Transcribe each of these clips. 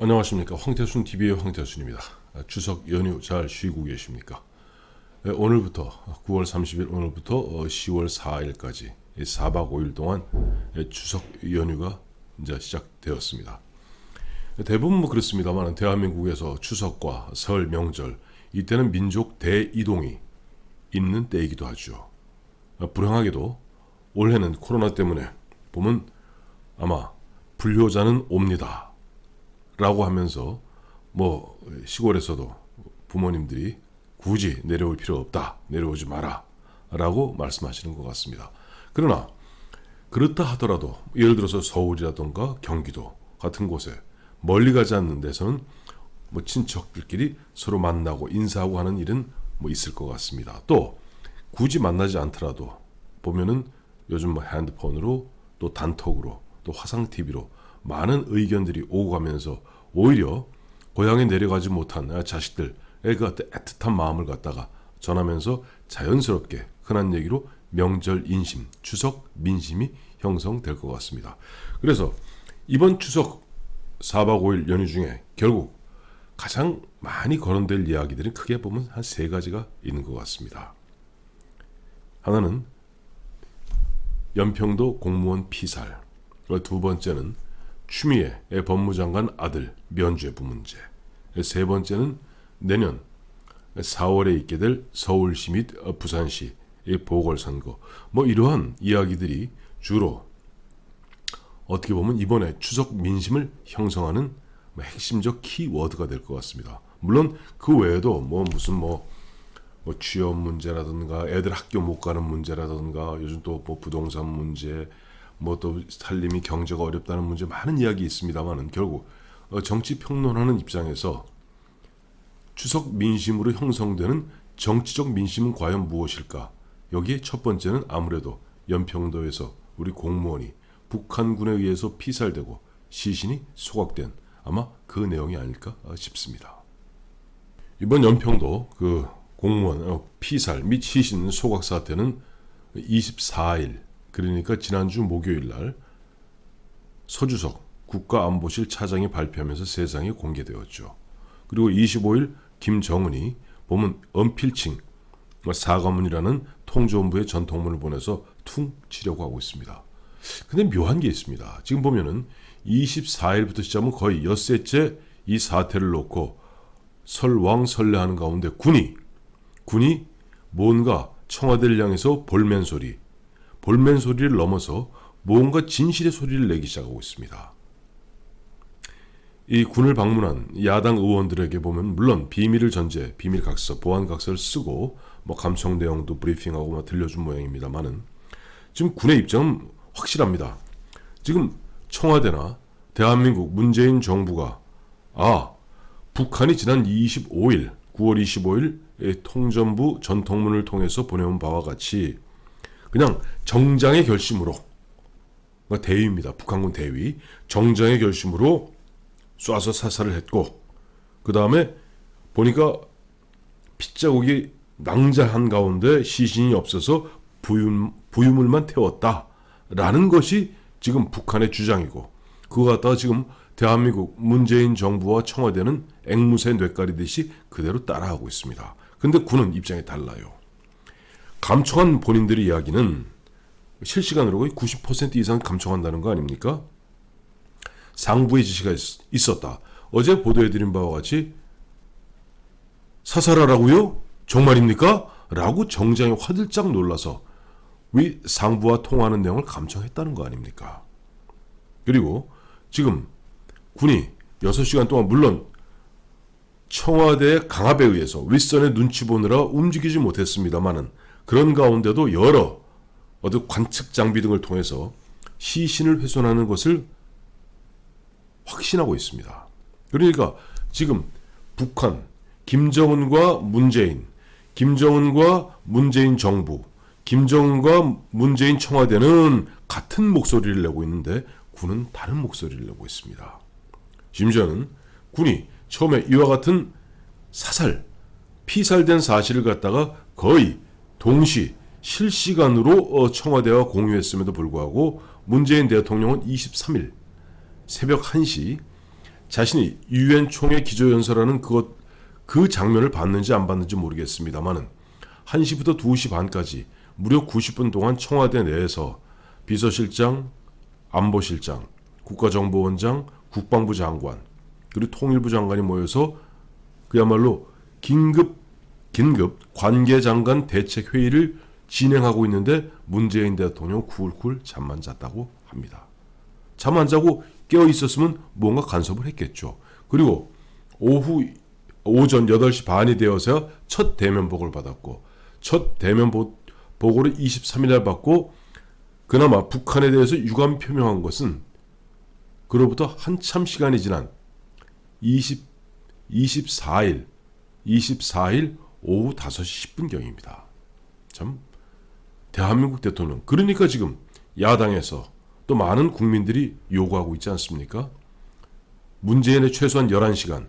안녕하십니까. 황태순 TV의 황태순입니다. 추석 연휴 잘 쉬고 계십니까? 오늘부터 9월 30일 오늘부터 10월 4일까지 4박 5일 동안 추석 연휴가 이제 시작되었습니다. 대부분 그렇습니다만 대한민국에서 추석과 설 명절 이때는 민족 대이동이 있는 때이기도 하죠. 불행하게도 올해는 코로나 때문에 보면 아마 불효자는 옵니다 라고 하면서 시골에서도 부모님들이 굳이 내려올 필요 없다, 내려오지 마라 라고 말씀하시는 것 같습니다. 그러나 그렇다 하더라도 예를 들어서 서울이라던가 경기도 같은 곳에 멀리 가지 않는 데서는 친척들끼리 서로 만나고 인사하고 하는 일은 있을 것 같습니다. 또 굳이 만나지 않더라도 보면은 요즘 핸드폰으로 또 단톡으로 또 화상 TV로 많은 의견들이 오고 가면서 오히려 고향에 내려가지 못한 자식들의 그 애틋한 마음을 갖다가 전하면서 자연스럽게 흔한 얘기로 명절 인심, 추석 민심이 형성될 것 같습니다. 그래서 이번 추석 4박 5일 연휴 중에 결국 가장 많이 거론될 이야기들은 크게 보면 한 세 가지가 있는 것 같습니다. 하나는 연평도 공무원 피살, 두 번째는 추미애 법무장관 아들 면죄부 문제, 세 번째는 내년 4월에 있게 될 서울시 및 부산시 보궐선거, 이러한 이야기들이 주로 어떻게 보면 이번에 추석 민심을 형성하는 핵심적 키워드가 될 것 같습니다. 물론 그 외에도 무슨 취업 문제라든가 애들 학교 못 가는 문제라든가 요즘 또 부동산 문제, 또 살림이 경제가 어렵다는 문제 많은 이야기 있습니다만은 결국 정치 평론하는 입장에서 추석 민심으로 형성되는 정치적 민심은 과연 무엇일까? 여기에 첫 번째는 아무래도 연평도에서 우리 공무원이 북한군에 의해서 피살되고 시신이 소각된 아마 그 내용이 아닐까 싶습니다. 이번 연평도 그 공무원 피살 및 시신 소각 사태는 24일, 그러니까 지난주 목요일 날 서주석 국가안보실 차장이 발표하면서 세상에 공개되었죠. 그리고 25일 김정은이 보면 언필칭 사과문이라는 통조원부의 전통문을 보내서 퉁 치려고 하고 있습니다. 근데 묘한 게 있습니다. 지금 보면은 24일부터 시작하면 거의 엿새째 이 사태를 놓고 설왕설래하는 가운데 군이 뭔가 청와대를 향해서 볼멘소리를 넘어서 뭔가 진실의 소리를 내기 시작하고 있습니다. 이 군을 방문한 야당 의원들에게 보면 물론 비밀을 전제, 비밀각서, 보안각서를 쓰고 감청 내용도 브리핑하고 들려준 모양입니다만은 지금 군의 입장은 확실합니다. 지금 청와대나 대한민국 문재인 정부가 북한이 지난 25일, 9월 25일 통전부 전통문을 통해서 보내온 바와 같이 그냥 정장의 결심으로, 대위입니다. 북한군 대위. 정장의 결심으로 쏴서 사살을 했고, 그 다음에 보니까 핏자국이 낭자한 가운데 시신이 없어서 부유물만 태웠다라는 것이 지금 북한의 주장이고, 그거 갖다가 지금 대한민국 문재인 정부와 청와대는 앵무새 뇌까리듯이 그대로 따라하고 있습니다. 근데 군은 입장이 달라요. 감청한 본인들의 이야기는 실시간으로 거의 90% 이상 감청한다는 거 아닙니까? 상부의 지시가 있었다. 어제 보도해드린 바와 같이 사살하라고요? 정말입니까? 라고 정장이 화들짝 놀라서 위 상부와 통화하는 내용을 감청했다는 거 아닙니까? 그리고 지금 군이 6시간 동안 물론 청와대의 강압에 의해서 윗선의 눈치 보느라 움직이지 못했습니다만은 그런 가운데도 여러 관측 장비 등을 통해서 시신을 훼손하는 것을 확신하고 있습니다. 그러니까 지금 북한, 김정은과 문재인 정부, 김정은과 문재인 청와대는 같은 목소리를 내고 있는데 군은 다른 목소리를 내고 있습니다. 심지어는 군이 처음에 이와 같은 피살된 사실을 갖다가 거의 동시 실시간으로 청와대와 공유했음에도 불구하고 문재인 대통령은 23일 새벽 1시 자신이 유엔 총회 기조연설하는 그 장면을 봤는지 안 봤는지 모르겠습니다만은 1시부터 2시 반까지 무려 90분 동안 청와대 내에서 비서실장, 안보실장, 국가정보원장, 국방부 장관, 그리고 통일부 장관이 모여서 그야말로 긴급 관계장관 대책회의를 진행하고 있는데 문재인 대통령 쿨쿨 잠만 잤다고 합니다. 잠 안 자고 깨어 있었으면 뭔가 간섭을 했겠죠. 그리고 오전 8시 반이 되어서야 첫 대면보고를 받았고, 첫 대면보고를 23일날 받고 그나마 북한에 대해서 유감 표명한 것은 그로부터 한참 시간이 지난 24일 오후 5시 10분경입니다. 참 대한민국 대통령, 그러니까 지금 야당에서 또 많은 국민들이 요구하고 있지 않습니까? 문재인의 최소한 11시간,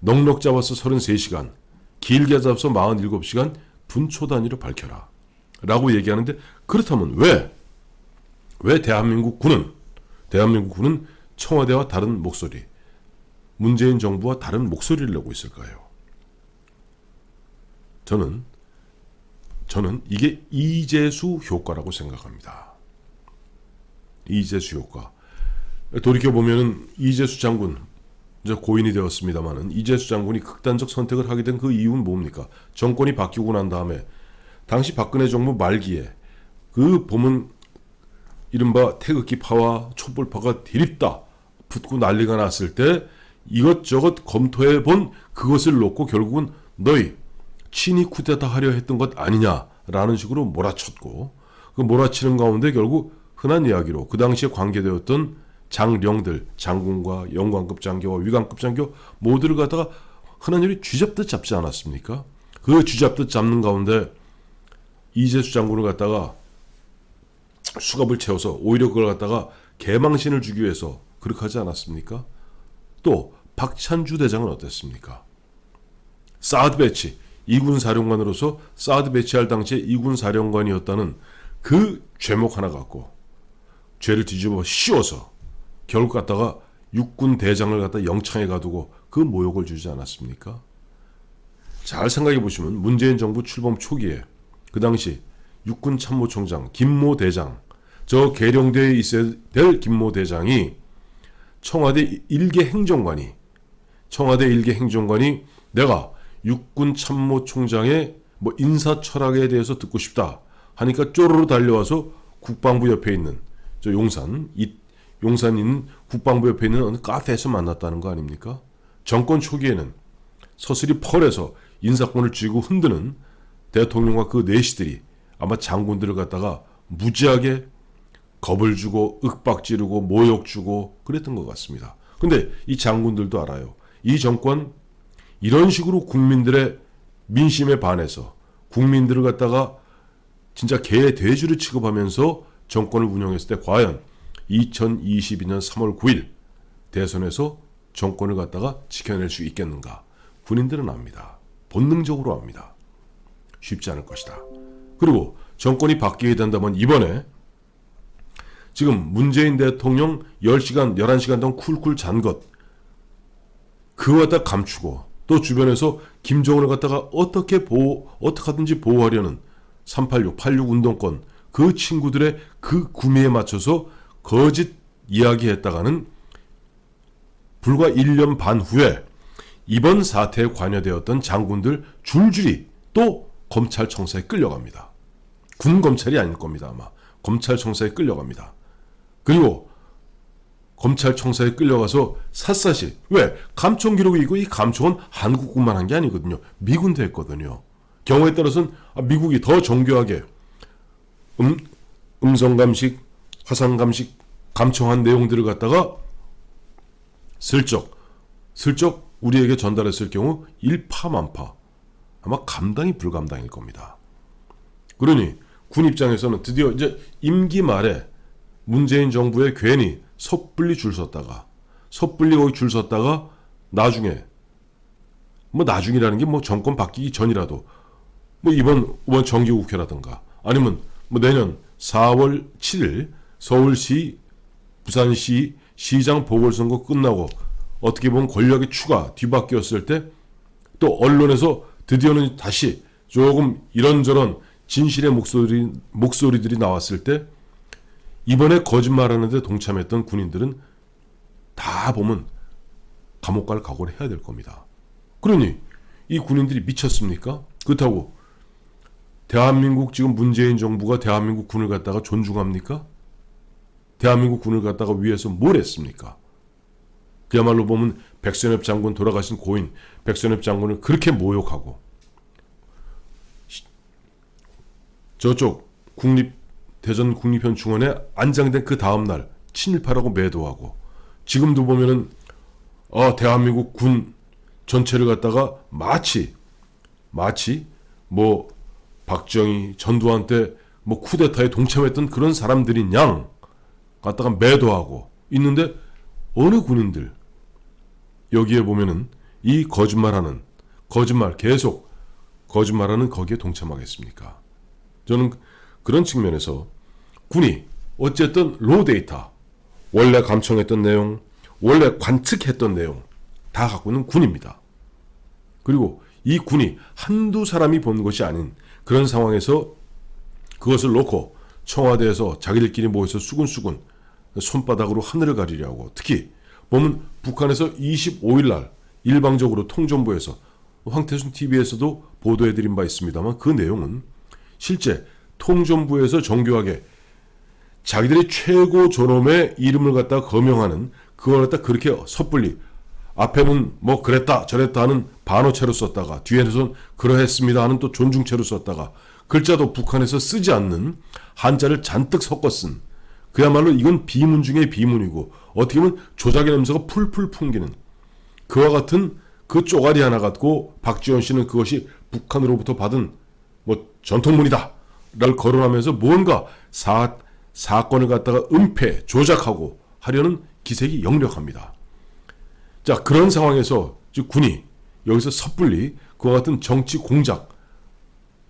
넉넉 잡아서 33시간, 길게 잡아서 47시간 분초 단위로 밝혀라 라고 얘기하는데, 그렇다면 왜 대한민국 군은 청와대와 다른 목소리, 문재인 정부와 다른 목소리를 내고 있을까요? 저는 이게 이재수 효과라고 생각합니다. 이재수 효과. 돌이켜보면은 이재수 장군, 이제 고인이 되었습니다만은 이재수 장군이 극단적 선택을 하게 된 그 이유는 뭡니까? 정권이 바뀌고 난 다음에 당시 박근혜 정부 말기에 그 보면 이른바 태극기파와 촛불파가 디립다 붙고 난리가 났을 때 이것저것 검토해 본 그것을 놓고 결국은 너희 친위 쿠데타 하려 했던 것 아니냐라는 식으로 몰아쳤고, 그 몰아치는 가운데 결국 흔한 이야기로 그 당시에 관계되었던 장령들, 장군과 영관급 장교와 위관급 장교 모두를 갖다가 흔한 일이 쥐잡듯 잡지 않았습니까? 그 쥐잡듯 잡는 가운데 이재수 장군을 갖다가 수갑을 채워서 오히려 그걸 갖다가 개망신을 주기 위해서 그렇게 하지 않았습니까? 또 박찬주 대장은 어땠습니까? 사드 배치, 2군 사령관으로서 사드 배치할 당시에 2군 사령관이었다는 그 죄목 하나 갖고 죄를 뒤집어 씌워서 결국 갖다가 6군 대장을 갖다 영창에 가두고 그 모욕을 주지 않았습니까? 잘 생각해 보시면 문재인 정부 출범 초기에 그 당시 육군 참모총장 김모 대장, 저 계룡대에 있어야 될 김모 대장이 청와대 일개 행정관이 내가 육군 참모총장의 인사 철학에 대해서 듣고 싶다 하니까 쪼르르 달려와서 국방부 옆에 있는 저 용산 있는 국방부 옆에 있는 어느 카페에서 만났다는 거 아닙니까? 정권 초기에는 서슬이 펄해서 인사권을 쥐고 흔드는 대통령과 그 내시들이 아마 장군들을 갖다가 무지하게 겁을 주고 윽박 지르고 모욕 주고 그랬던 것 같습니다. 근데 이 장군들도 알아요. 이 정권 이런 식으로 국민들의 민심에 반해서 국민들을 갖다가 진짜 개의 돼지를 취급하면서 정권을 운영했을 때 과연 2022년 3월 9일 대선에서 정권을 갖다가 지켜낼 수 있겠는가? 군인들은 압니다. 본능적으로 압니다. 쉽지 않을 것이다. 그리고 정권이 바뀌게 된다면 이번에 지금 문재인 대통령 10시간, 11시간 동안 쿨쿨 잔 것, 그거 갖다 감추고 또 주변에서 김정은을 갖다가 어떻게든지 보호하려는 386, 86 운동권 그 친구들의 그 구미에 맞춰서 거짓 이야기했다가는 불과 1년 반 후에 이번 사태에 관여되었던 장군들 줄줄이 또 검찰청사에 끌려갑니다. 군 검찰이 아닐 겁니다. 아마 검찰청사에 끌려갑니다. 그리고 검찰청사에 끌려가서 샅샅이, 왜? 감청 기록이 있고 이 감청은 한국군만 한 게 아니거든요. 미군도 했거든요. 경우에 따라서는 미국이 더 정교하게 음성 감식, 화상 감식 감청한 내용들을 갖다가 슬쩍 우리에게 전달했을 경우 일파만파 아마 감당이 불감당일 겁니다. 그러니 군 입장에서는 드디어 이제 임기 말에 문재인 정부에 괜히 섣불리 거기 줄 섰다가 나중이라는 게 정권 바뀌기 전이라도 이번 정기국회라든가 아니면 내년 4월 7일 서울시, 부산시 시장 보궐선거 끝나고 어떻게 보면 권력의 추가 뒤바뀌었을 때 또 언론에서 드디어는 다시 조금 이런저런 진실의 목소리들이 나왔을 때 이번에 거짓말하는데 동참했던 군인들은 다 보면 감옥 갈 각오를 해야 될 겁니다. 그러니 이 군인들이 미쳤습니까? 그렇다고 대한민국 지금 문재인 정부가 대한민국 군을 갖다가 존중합니까? 대한민국 군을 갖다가 위해서 뭘 했습니까? 그야말로 보면 백선엽 장군, 돌아가신 고인 백선엽 장군을 그렇게 모욕하고 저쪽 대전 국립현충원에 안장된 그 다음날 친일파라고 매도하고 지금도 보면은 대한민국 군 전체를 갖다가 마치 뭐 박정희, 전두환 때 뭐 쿠데타에 동참했던 그런 사람들인 양 갖다가 매도하고 있는데 어느 군인들 여기에 보면은 이 계속 거짓말하는 거기에 동참하겠습니까? 저는 그런 측면에서 군이 어쨌든 로 데이터, 원래 감청했던 내용, 원래 관측했던 내용 다 갖고 있는 군입니다. 그리고 이 군이 한두 사람이 본 것이 아닌 그런 상황에서 그것을 놓고 청와대에서 자기들끼리 모여서 수군수군 손바닥으로 하늘을 가리려고 특히 보면 북한에서 25일 날 일방적으로 통전부에서 황태순 TV에서도 보도해드린 바 있습니다만 그 내용은 실제 통전부에서 정교하게 자기들의 최고 존엄의 이름을 갖다 거명하는 그걸 갖다 그렇게 섣불리 앞에는 뭐 그랬다 저랬다 하는 반어체로 썼다가 뒤에서는 그러했습니다 하는 또 존중체로 썼다가 글자도 북한에서 쓰지 않는 한자를 잔뜩 섞어 쓴 그야말로 이건 비문 중에 비문이고 어떻게 보면 조작의 냄새가 풀풀 풍기는 그와 같은 그 쪼가리 하나 갖고 박지원 씨는 그것이 북한으로부터 받은 뭐 전통문이다 를 거론하면서 뭔가 사건을 갖다가 은폐 조작하고 하려는 기색이 역력합니다. 자, 그런 상황에서 즉 군이 여기서 섣불리 그와 같은 정치 공작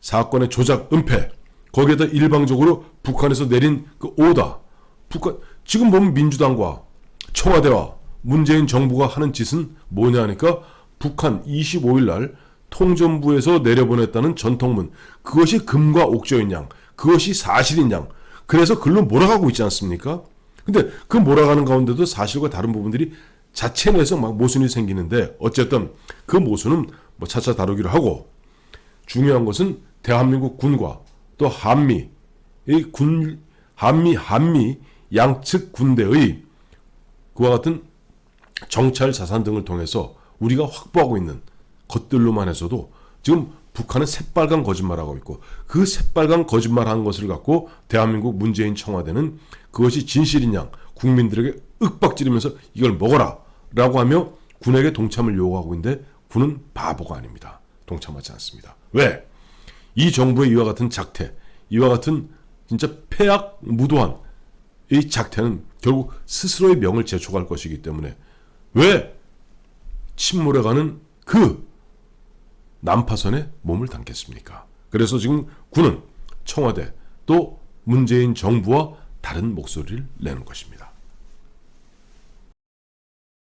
사건의 조작 은폐 거기에다 일방적으로 북한에서 내린 그 오다 지금 보면 민주당과 청와대와 문재인 정부가 하는 짓은 뭐냐 하니까 북한 25일 날 통전부에서 내려보냈다는 전통문 그것이 금과 옥조인 양 그것이 사실인 양 그래서 글로 몰아가고 있지 않습니까? 근데 그 몰아가는 가운데도 사실과 다른 부분들이 자체 내에서 막 모순이 생기는데 어쨌든 그 모순은 뭐 차차 다루기로 하고 중요한 것은 대한민국 군과 또 한미 양측 군대의 그와 같은 정찰 자산 등을 통해서 우리가 확보하고 있는 것들로만 해서도 지금 북한은 새빨간 거짓말하고 있고 그 새빨간 거짓말한 것을 갖고 대한민국 문재인 청와대는 그것이 진실인 양 국민들에게 윽박지르면서 이걸 먹어라 라고 하며 군에게 동참을 요구하고 있는데 군은 바보가 아닙니다. 동참하지 않습니다. 왜? 이 정부의 이와 같은 작태 이와 같은 진짜 폐악 무도한 이 작태는 결국 스스로의 명을 제촉할 것이기 때문에 왜 침몰해가는 그 난파선에 몸을 담겠습니까? 그래서 지금 군은 청와대 또 문재인 정부와 다른 목소리를 내는 것입니다.